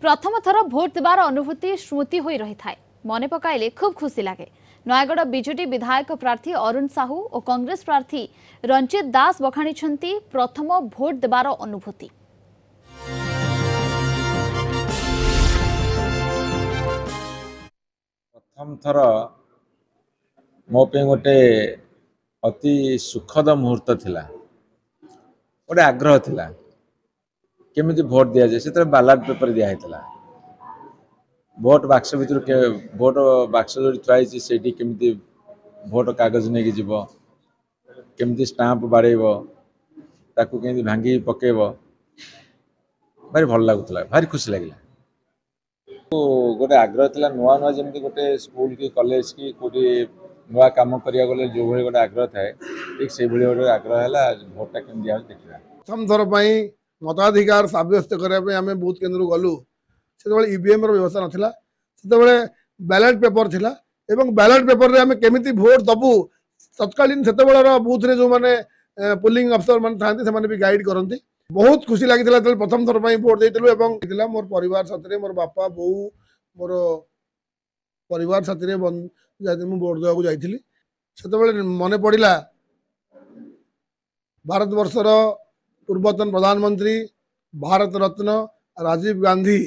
प्रथम थर भोट देवार अनुभूति स्मृति होई रही थाए मन पकाइले खूब खुशी लगे। नयगढ़ बीजेडी विधायक प्रार्थी अरुण साहू और कांग्रेस प्रार्थी रंजित दास बखाणी प्रथम भोट देवार अनुभूति। प्रथम थर मो पे गोटे अति सुखद मुहूर्त थिला, गोटे आग्रह थिला केमिति भोट दिया जाए। से बैलेट पेपर दिया हेतला, भोट बाक्स भितर भोट बाक्स जो थुआई से केमिति भोट कागज नहीं जीव, केमिति स्टाम्प बाड़ेब, ताकू केमिति भांगी पकेब, भारी भल लगुला, भारी खुशी लगिला। तो गोटे आग्रह थिला नुआ नुआ जमी गोटे स्कूल की कॉलेज की कोटी नुआ काम करिया गले जो भली गोटे आग्रह थाए, ठीक से भली गोटे आग्रह है भोटा केम दिया देखा। प्रथम थर पर मताधिकार सब्यस्त करने आम बूथ केन्द्र गलु से ईवीएम व्यवस्था नाला, से बैलेट पेपर थिला एवं बैलेट पेपर रे आम केमिति भोट दबु तत्कालीन से बूथ रे जो माने पोलिंग अफसर मान था भी गाइड करती। बहुत खुशी लगी प्रथम थर पर भोट देलु। मोर परिवार साथी मोर बापा बो मोर परिवार साथी भोट देवाक जाइली। से मन पड़ा भारत वर्षर पूर्वतन प्रधानमंत्री भारत रत्न राजीव गांधी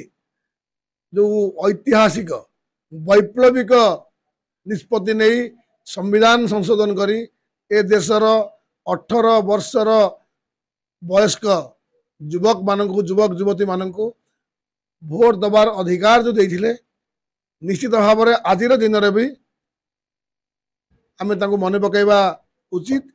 जो ऐतिहासिक वैप्लविक निष्पत्ति नहीं संविधान संशोधन करी ए देशर 18 वर्षर वयस्क युवक मानक युवक युवती मानक भोट दबार अधिकार जो देथिले, निश्चित भाव में आज दिन में भी आम मन पकड़ा उचित।